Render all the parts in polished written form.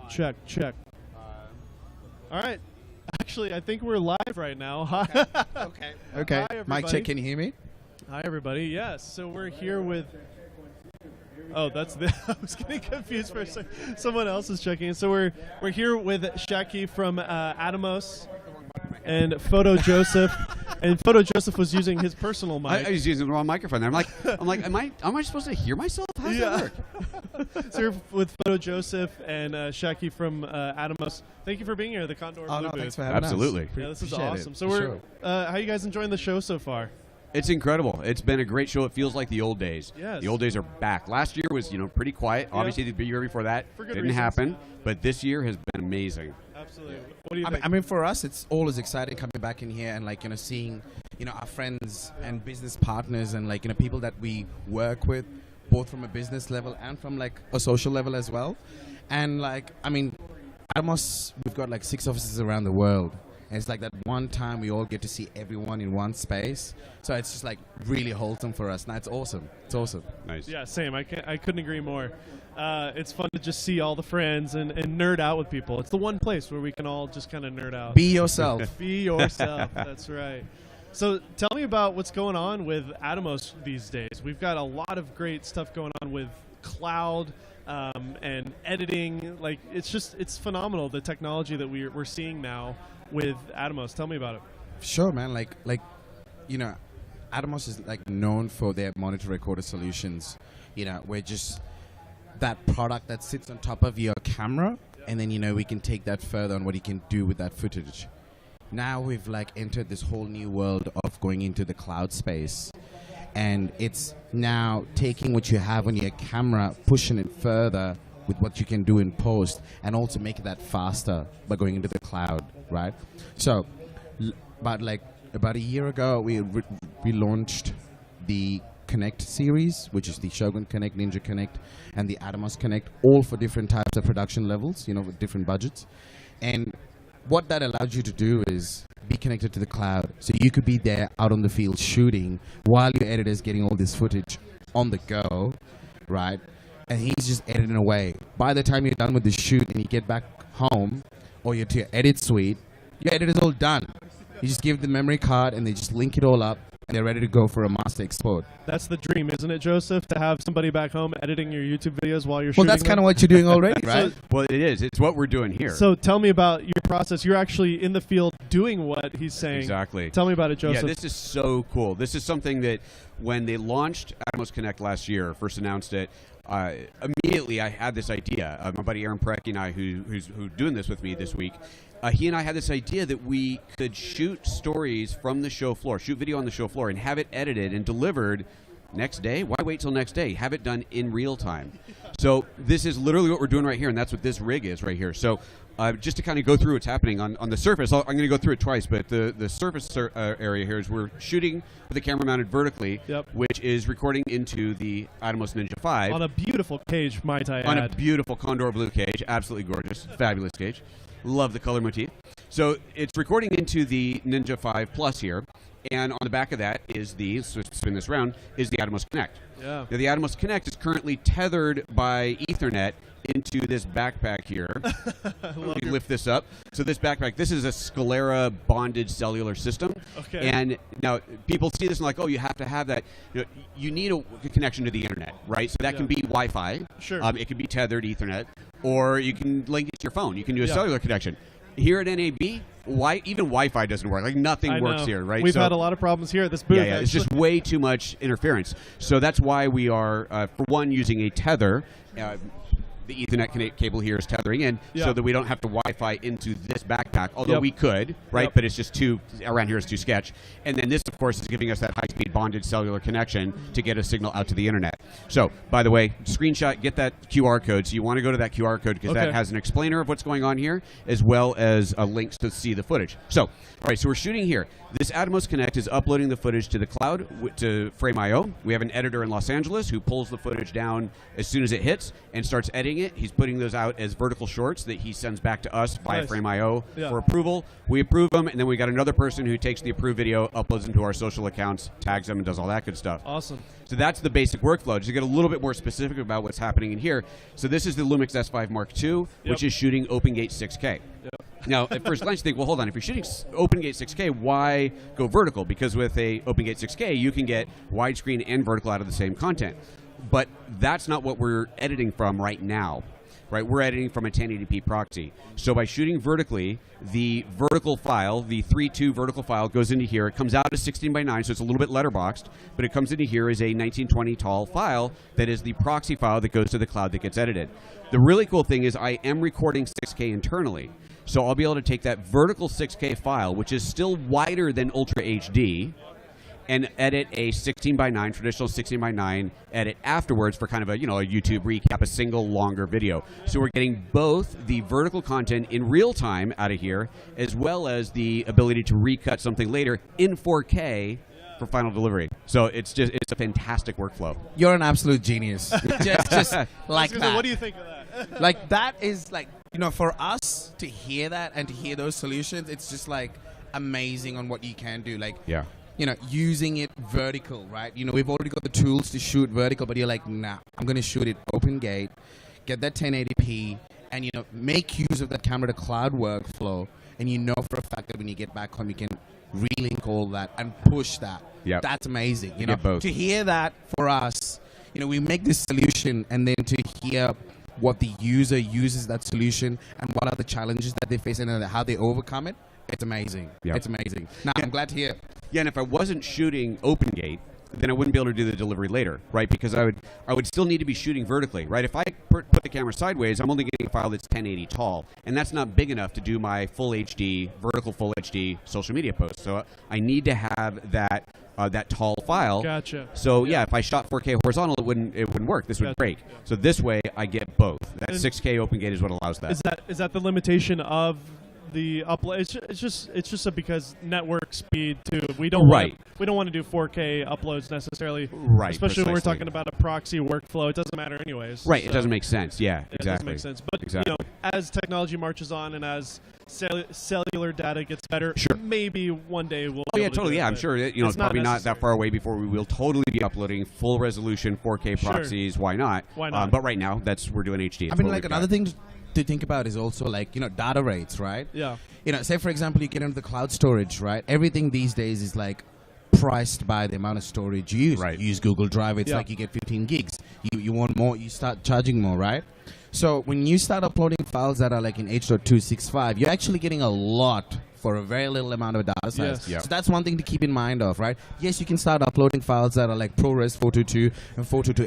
Check. All right. Actually, I think we're live right now. Hi. Okay. Hi, everybody. Mic check. Can you hear me? Hi, everybody. Yes. So we're here with. Oh, that's the. I was getting confused for a second. Someone else is checking in. So we're here with Shaki from Atomos and PhotoJoseph. And PhotoJoseph was using his personal mic. I was using the wrong microphone there. I'm like, am I supposed to hear myself? How does that work? So we're with PhotoJoseph and Shaki from Atomos. Thank you for being here, the Condor Blue booth. Thanks for having Absolutely. us. Yeah, this is Appreciate awesome. it, So for how are you guys enjoying the show so far? It's incredible. It's been a great show. It feels like the old days. Yes. The old days are back. Last year was, pretty quiet. Yeah. Obviously, the year before that For good didn't reasons. happen. But this year has been amazing. Absolutely. What do you think? I mean, for us, it's always exciting coming back in here and seeing, our friends and business partners and people that we work with, both from a business level and from a social level as well. And Atomos, we've got 6 offices around the world. And it's that one time we all get to see everyone in one space. So it's just really wholesome for us. Now it's awesome. It's awesome. Nice. Yeah, same. I couldn't agree more. It's fun to just see all the friends and nerd out with people. It's the one place where we can all just kind of nerd out. Be yourself. Be yourself. That's right. So tell me about what's going on with Atomos these days. We've got a lot of great stuff going on with cloud and editing. It's phenomenal, the technology that we're seeing now with Atomos. Tell me about it. Sure, man. Atomos is known for their monitor recorder solutions. We're just that product that sits on top of your camera, and then we can take that further on what you can do with that footage. Now we've entered this whole new world of going into the cloud space, and it's now taking what you have on your camera, pushing it further with what you can do in post, and also make that faster by going into the cloud, right? So, about a year ago, we launched the Connect series, which is the Shogun Connect, Ninja Connect, and the Atomos Connect, all for different types of production levels, with different budgets. And what that allows you to do is be connected to the cloud, so you could be there out on the field shooting while your editor is getting all this footage on the go, right? And he's just editing away. By the time you're done with the shoot and you get back home, or you're to your edit suite, your edit is all done. You just give the memory card and they just link it all up, and they're ready to go for a master export. That's the dream, isn't it, Joseph? To have somebody back home editing your YouTube videos while you're Well, shooting that's kind of what you're doing already, right? Well, it is. It's what we're doing here. So tell me about your process. You're actually in the field doing what he's saying. Exactly. Tell me about it, Joseph. Yeah, this is so cool. This is something that when they launched Atomos Connect last year, first announced it, immediately I had this idea. My buddy Aaron Parecki and I, who's doing this with me this week, he and I had this idea that we could shoot stories from the show floor, shoot video on the show floor, and have it edited and delivered next day. Why wait till next day? Have it done in real time. So this is literally what we're doing right here, and that's what this rig is right here. So just to kind of go through what's happening on the surface, I'm going to go through it twice, but the surface area here is we're shooting with the camera mounted vertically, which is recording into the Atomos Ninja 5. On a beautiful cage, might I add. On a beautiful Condor Blue cage. Absolutely gorgeous. Fabulous cage. Love the color motif. So it's recording into the Ninja 5 Plus here, and on the back of that is so spin this around, is the Atomos Connect. Yeah. Now, the Atomos Connect is currently tethered by Ethernet into this backpack here. Let me lift this up. So this backpack, this is a Scalera bonded cellular system. Okay. And now people see this and like, oh, you have to have that. You need a connection to the internet, right? So that can be Wi-Fi. Sure. It can be tethered Ethernet, or you can link it to your phone. You can do a cellular connection. Here at NAB, even Wi-Fi doesn't work. Nothing works here, right? We've had a lot of problems here at this booth. Yeah, it's just way too much interference. So that's why we are, for one, using a tether. The Ethernet cable here is tethering in so that we don't have to Wi-Fi into this backpack, although we could, right? But it's just around here is too sketch. And then this, of course, is giving us that high-speed bonded cellular connection to get a signal out to the internet. So, by the way, screenshot, get that QR code. So you want to go to that QR code because that has an explainer of what's going on here, as well as links to see the footage. So, all right, so we're shooting here. This Atomos Connect is uploading the footage to the cloud, to Frame.io. We have an editor in Los Angeles who pulls the footage down as soon as it hits and starts editing editing it. He's putting those out as vertical shorts that he sends back to us via Nice. Frame.io Yeah. for approval. We approve them, and then we got another person who takes the approved video, uploads them to our social accounts, tags them, and does all that good stuff. Awesome. So that's the basic workflow. Just to get a little bit more specific about what's happening in here. So this is the Lumix S5 Mark II, which is shooting OpenGate 6K. Now, at first glance, you think, well, hold on. If you're shooting OpenGate 6K, why go vertical? Because with a OpenGate 6K, you can get widescreen and vertical out of the same content. But that's not what we're editing from right now. Right, we're editing from a 1080p proxy. So by shooting vertically, the vertical file, the 3.2 vertical file goes into here. It comes out as 16:9, so it's a little bit letterboxed, but it comes into here as a 1920 tall file that is the proxy file that goes to the cloud that gets edited. The really cool thing is I am recording 6K internally. So I'll be able to take that vertical 6K file, which is still wider than Ultra HD, and edit a 16:9, traditional 16:9 edit afterwards for kind of a, you know, a YouTube recap, a single longer video. So we're getting both the vertical content in real time out of here, as well as the ability to recut something later in 4K for final delivery. So it's a fantastic workflow. You're an absolute genius. just like So that. what do you think of that? Like that is like, you know, for us to hear that and to hear those solutions, it's just like amazing on what you can do. Like, Yeah. you know, using it vertical, right? You know, we've already got the tools to shoot vertical, but you're like, nah, I'm going to shoot it open gate, get that 1080p, and, you know, make use of that camera to cloud workflow. And you know for a fact that when you get back home, you can relink all that and push that. Yep. That's amazing. You You know, get both. to hear that for us, you know, we make this solution, and then to hear what the user uses that solution and what are the challenges that they face and how they overcome it, it's amazing. Yep. It's amazing. Now, I'm glad to hear. Yeah, and if I wasn't shooting OpenGate, then I wouldn't be able to do the delivery later, right? Because I would still need to be shooting vertically, right? If I put the camera sideways, I'm only getting a file that's 1080 tall, and that's not big enough to do my full HD, vertical full HD social media posts. So I need to have that tall file. Gotcha. So yeah, if I shot 4K horizontal, it wouldn't work. This would Gotcha. break. So this way, I get both. That And 6K OpenGate is what allows that. Is that the limitation of the upload? It's just because network speed too. We don't Right. want to do 4K uploads necessarily. Right, Especially when we're precisely. talking about a proxy workflow. It doesn't matter anyways. Right, So it doesn't make sense. Yeah, it exactly. doesn't make sense. But Exactly. you know, as technology marches on and as cellular data gets better, Sure. maybe one day we'll. Oh be yeah, able to do totally. it, Yeah, I'm but sure. You know, it's probably not that necessary. far away before we will totally be uploading full resolution 4K Sure. proxies. Why not? Why not? But right now, we're doing HD. I It's mean, what like we've another got. thing to think about is also like, you know, data rates, right? Yeah. You know, say for example, you get into the cloud storage, right? Everything these days is like priced by the amount of storage you use. Right. You use Google Drive, it's Yeah. like you get 15 gigs. You want more, you start charging more, right? So when you start uploading files that are like in H.265, you're actually getting a lot for a very little amount of data size. Yes. Yeah. So that's one thing to keep in mind of, right? Yes, you can start uploading files that are like ProRes 422 and 422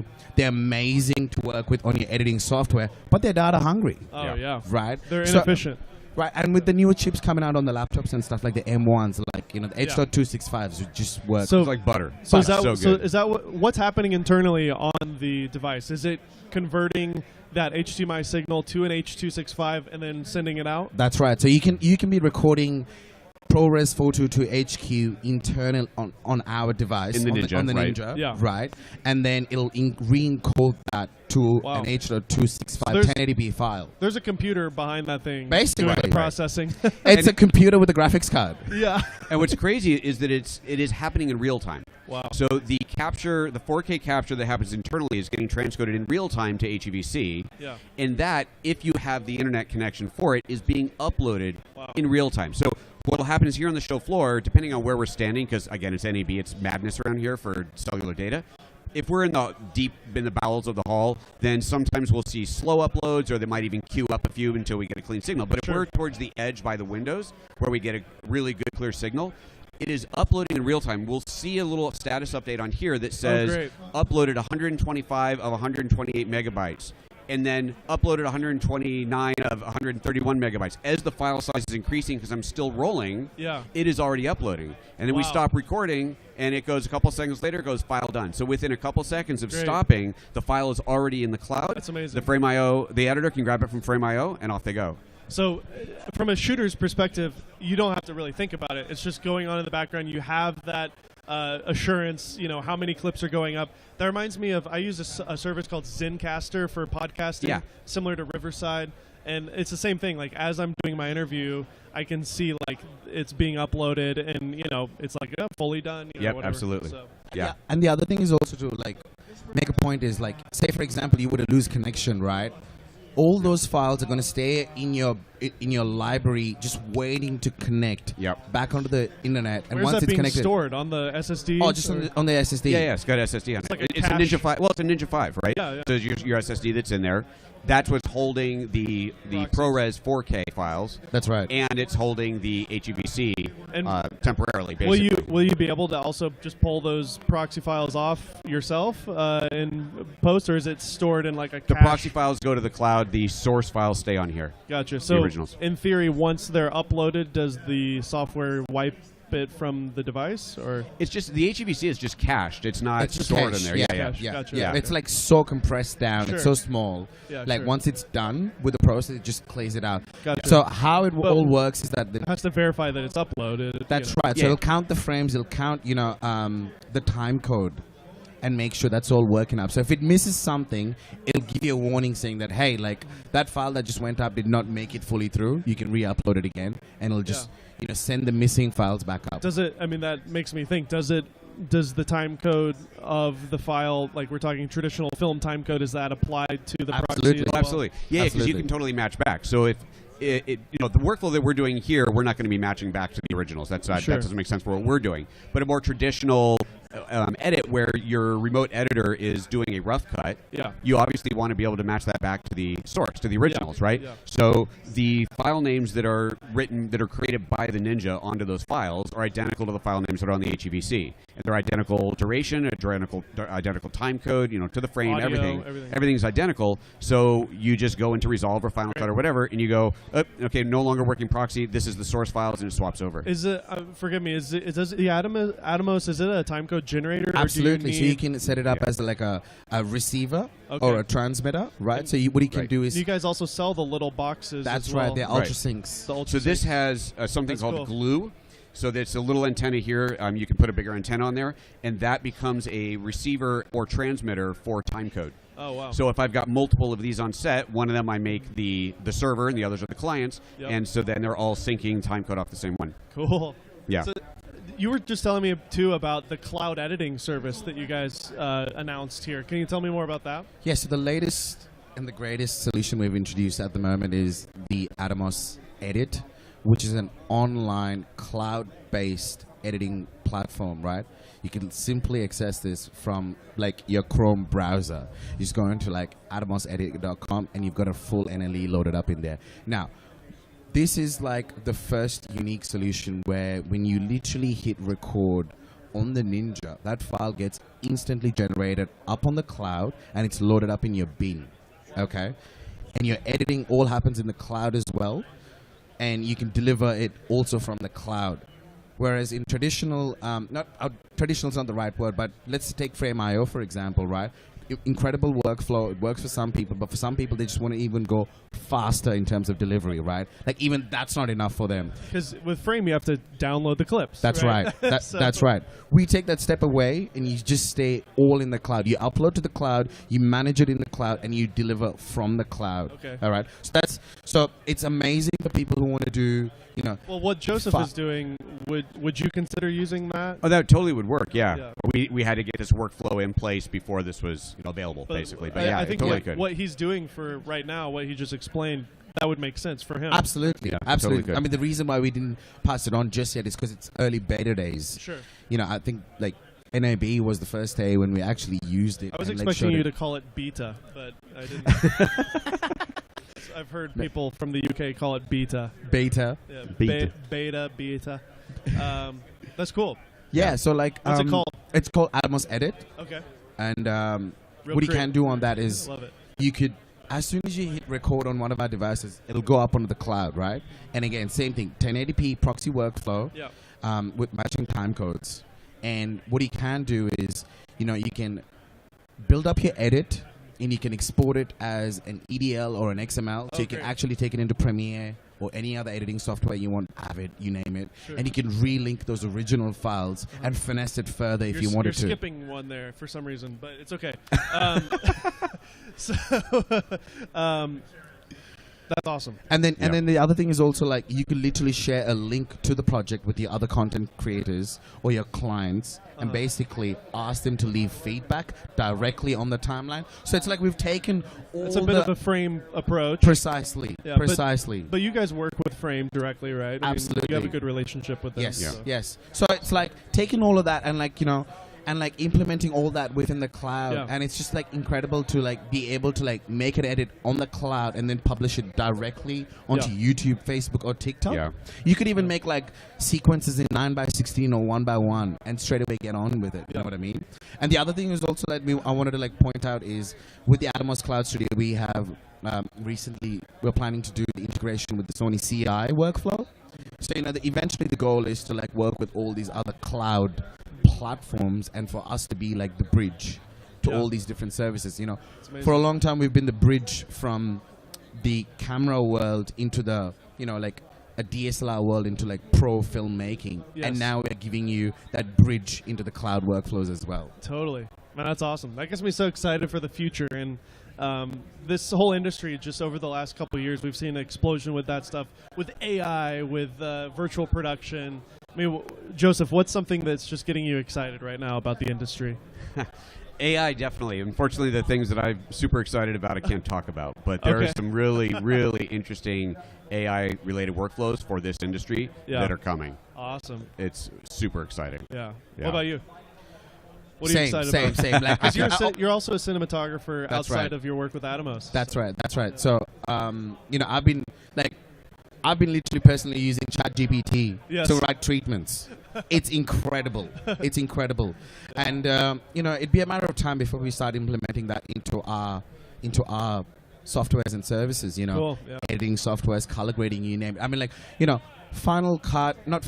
HQ. They're amazing to work with on your editing software, but they're data hungry, Oh Yeah. yeah. right? They're So- inefficient. Right, and with the newer chips coming out on the laptops and stuff like the M1s, like, you know, the Yeah. H.265s would just work. So It's like butter. So It's is that so good. is that what's happening internally on the device? Is it converting that HDMI signal to an H.265 and then sending it out? That's right. So you can be recording ProRes 422 HQ internal on our device In the Ninja, on the right. Ninja, Yeah. right, and then it'll re-encode that to Wow. an H.265 There's- 1080p file. There's a computer behind that thing Basically. doing the Right. processing. It's a computer with a graphics card. Yeah. And what's crazy is that it is happening in real time. Wow. So the 4K capture that happens internally is getting transcoded in real time to HEVC. Yeah. And that, if you have the internet connection for it, is being uploaded Wow. in real time. So what will happen is here on the show floor, depending on where we're standing, because again, it's NAB, it's madness around here for cellular data. If we're in the bowels of the hall, then sometimes we'll see slow uploads, or they might even queue up a few until we get a clean signal. But if Sure. we're towards the edge by the windows, where we get a really good clear signal, it is uploading in real time. We'll see a little status update on here that says great. uploaded 125 of 128 megabytes. And then uploaded 129 of 131 megabytes. As the file size is increasing, because I'm still rolling, Yeah. it is already uploading. And then we Wow. stop recording, and it goes a couple seconds later, it goes file done. So within a couple seconds of Great. stopping, the file is already in the cloud. That's amazing. The Frame.io, the editor can grab it from Frame.io, and off they go. So, from a shooter's perspective, you don't have to really think about it. It's just going on in the background. You have that assurance, how many clips are going up. That reminds me of, I use a service called Zencaster for podcasting, similar to Riverside. And it's the same thing. Like, as I'm doing my interview, I can see, like, it's being uploaded and, it's like, fully done. Whatever. Absolutely. So. Yeah. And the other thing is also to, like, make a point is, like, say, for example, you were to lose connection, right? All those files are going to stay in your library, just waiting to connect back onto the internet. And Where's once that it's being connected, stored? On the SSD? Oh, just on the SSD. Yeah, it's got SSD on it. Like It's a Ninja 5. Well, it's a Ninja 5, right? Yeah. So your SSD that's in there. That's what's holding the ProRes 4K files. That's right. And it's holding the HEVC And temporarily, basically. Will you be able to also just pull those proxy files off yourself in post, or is it stored in like a The cache? proxy files go to the cloud. The source files stay on here. Gotcha. The So originals. in theory, once they're uploaded, does the software wipe it from the device, or It's just the HEVC is just cached. It's not It's just stored cached. in there. Yeah, Yeah. Cache. Gotcha. Yeah, it's like so compressed down. Sure. It's so small. Yeah, like sure. once it's done with the process, it just clays it out. Gotcha. So how it But- all works is that it has to verify that it's uploaded? that's right. So Yeah. it'll count the frames. It'll count the time code, and make sure that's all working up. So if it misses something, it'll give you a warning saying that, hey, like that file that just went up did not make it fully through. You can re-upload it again, and it'll just send the missing files back up. Does it? I mean, that makes me think. Does the time code of the file, like we're talking traditional film time code, is that applied to the proxy? Absolutely. as well? Absolutely. Yeah, because you Absolutely. can totally match back. So if the workflow that we're doing here, we're not going to be matching back to the originals. That doesn't make sense for what we're doing. But a more traditional edit where your remote editor is doing a rough cut, you obviously want to be able to match that back to the source, to the originals, right? Yeah. So the file names that are created by the Ninja onto those files are identical to the file names that are on the HEVC. And they're identical duration, identical time code, to the frame, Audio, everything. everything. Everything's identical. So you just go into Resolve or Final Cut or whatever, and you go, okay, no longer working proxy. This is the source files, and it swaps over. Is it? Forgive me. Does the Atomos? Is it a timecode generator? Absolutely. Or do So you can set it up as like a receiver or a transmitter, right? So what you can do is you guys also sell the little boxes. that's as well? right. They're Right. ultrasyncs. The So this ultrasync. has something That's called cool. glue. So there's a little antenna here. You can put a bigger antenna on there, and that becomes a receiver or transmitter for timecode. Oh wow. So if I've got multiple of these on set, one of them I make the server, and the others are the clients, Yep. and so then they're all syncing timecode off the same one. Cool. Yeah. So you were just telling me too about the cloud editing service that you guys announced here. Can you tell me more about that? Yeah, so the latest and the greatest solution we've introduced at the moment is the Atomos Edit, which is an online cloud-based editing platform, right? You can simply access this from like your Chrome browser. You just go into like atomosedit.com and you've got a full NLE loaded up in there. Now, this is like the first unique solution where when you literally hit record on the Ninja, that file gets instantly generated up on the cloud and it's loaded up in your bin, okay? And your editing all happens in the cloud as well, and you can deliver it also from the cloud. Whereas in traditional, traditional is not the right word, but let's take Frame.io for example, right? Incredible workflow. It works for some people, but for some people, they just want to even go faster in terms of delivery, right? Like even that's not enough for them. Because with Frame, you have to download the clips. That's right. That's right. We take that step away, and you just stay all in the cloud. You upload to the cloud, you manage it in the cloud, and you deliver from the cloud. Okay. All right. So it's amazing for people who want to do, Well, what Joseph is doing, would you consider using that? Oh, that totally would work. Yeah. We had to get this workflow in place before this was available, basically. But I think totally could. what he's doing for right now, what he just explained, that would make sense for him. Absolutely. Yeah, Absolutely. totally I mean, the reason why we didn't pass it on just yet is because it's early beta days. Sure. I think like NAB was the first day when we actually used it. I was and, expecting showed you it. to call it beta, but I didn't. I've heard people from the UK call it beta. Beta. Yeah, Beta. beta. That's cool. Yeah. So like, What's it called? It's called Atomos Edit. Okay. And Real what you creative. can do on that is Love it. you could, as soon as you hit record on one of our devices, it'll go up onto the cloud, right? And again, same thing, 1080p proxy workflow with matching time codes. And what you can do is, you can build up your edit and you can export it as an EDL or an XML. So you can actually take it into Premiere or any other editing software you want, Avid, you name it, Sure. and you can relink those original files and finesse it further if you wanted You're to. skipping one there for some reason, but it's okay. So, that's awesome. And then the other thing is also like you could literally share a link to the project with your other content creators or your clients and basically ask them to leave feedback directly on the timeline. So it's like we've taken all It's a bit of a Frame approach. precisely. But you guys work with Frame directly, right? I mean, Absolutely. you have a good relationship with them. Yes, so. yes. So it's like taking all of that and like, you know, and like implementing all that within the cloud. Yeah. And it's just like incredible to like be able to like make an edit on the cloud and then publish it directly onto YouTube, Facebook, or TikTok. Yeah. You could even make like sequences in 9:16 or 1:1 and straight away get on with it. You know what I mean? And the other thing is also that I wanted to like point out is with the Atomos Cloud Studio, we have recently, we're planning to do the integration with the Sony CI workflow. So, you know, eventually the goal is to like work with all these other cloud platforms and for us to be like the bridge to all these different services. You know, for a long time we've been the bridge from the camera world into the, you know, like a DSLR world into like pro filmmaking. Yes. And now we're giving you that bridge into the cloud workflows as well. Totally. Man, that's awesome. That gets me so excited for the future. And this whole industry, just over the last couple of years, we've seen an explosion with that stuff, with AI, with virtual production. I mean, Joseph, what's something that's just getting you excited right now about the industry? AI, definitely. Unfortunately, the things that I'm super excited about, I can't talk about. But there are some really, really interesting AI-related workflows for this industry that are coming. Awesome. It's super exciting. Yeah. Yeah. What about you? What are you excited about? Same. Like, 'Cause you're also a cinematographer outside right. of your work with Atomos. That's right. So, you know, I've been literally personally using ChatGPT to write treatments. It's incredible. It's incredible. And, you know, it'd be a matter of time before we start implementing that into our softwares and services, you know, Cool, yeah. editing softwares, color grading, you name it. I mean, like, you know, Final Cut, not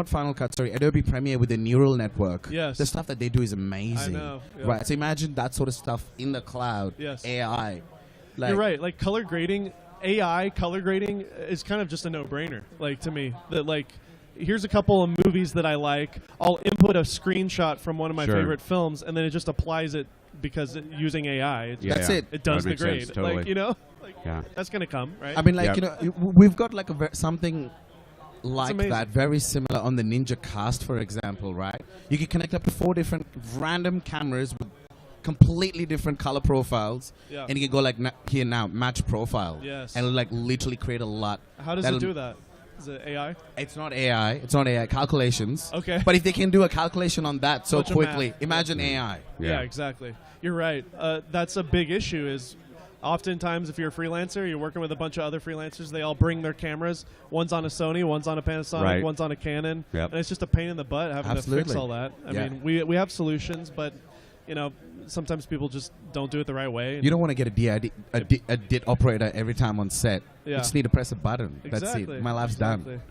Final Cut, sorry, Adobe Premiere with the neural network. Yes. The stuff that they do is amazing. I know. Yeah. Right. So imagine that sort of stuff in the cloud. Yes. AI. Like, You're right. Like color grading, AI color grading is kind of just a no-brainer. Like to me, that like, here's a couple of movies that I like. I'll input a screenshot from one of my favorite films, and then it just applies it because using AI. That's it. It does That the makes grade. sense, totally. Like, you know, like that's gonna come, right? I mean, like, you know, we've got like something like amazing. that, very similar on the Ninja Cast, for example, right? You can connect up to 4 different random cameras with completely different color profiles, and you can go like here now, match profile, and it'll like literally create a lot. How does it do that? Is it AI? It's not AI. It's not AI. Calculations. Okay. But if they can do a calculation on that so Bunch of quickly, math. imagine AI. Yeah, exactly. You're right. That's a big issue is oftentimes if you're a freelancer, you're working with a bunch of other freelancers, they all bring their cameras. One's on a Sony, one's on a Panasonic, one's on a Canon. Yep. And it's just a pain in the butt having to fix all that. I mean, we have solutions, but you know, sometimes people just don't do it the right way. You don't want to get a DIT operator every time on set. You just need to press a button. Exactly. That's it. My life's done.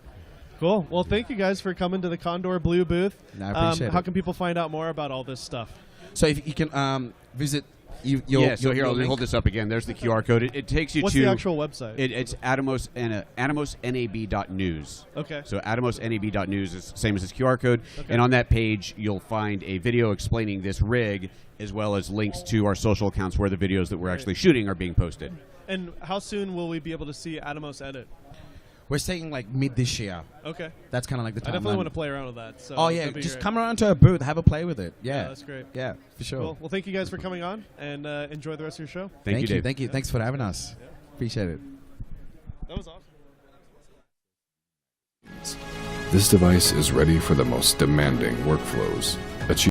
Cool. Well, thank you guys for coming to the Condor Blue booth. I appreciate it. How can people find out more about all this stuff? So if you can visit so here, I'll hold this up again. There's the QR code. It takes you What's to... the actual website? It's atomosnab.news. Okay. So atomosnab.news is the same as this QR code. Okay. And on that page, you'll find a video explaining this rig, as well as links to our social accounts where the videos that we're actually shooting are being posted. And how soon will we be able to see Atomos edit? We're saying like mid this year. Okay. That's kind of like the timeline. I definitely want to play around with that. So oh yeah, just come around to our booth, have a play with it. Yeah, that's great. Yeah, for sure. Cool. Well, thank you guys for coming on, and enjoy the rest of your show. Thank you, Dave. Thank you. Thanks for having us. Appreciate it. That was awesome. This device is ready for the most demanding workflows.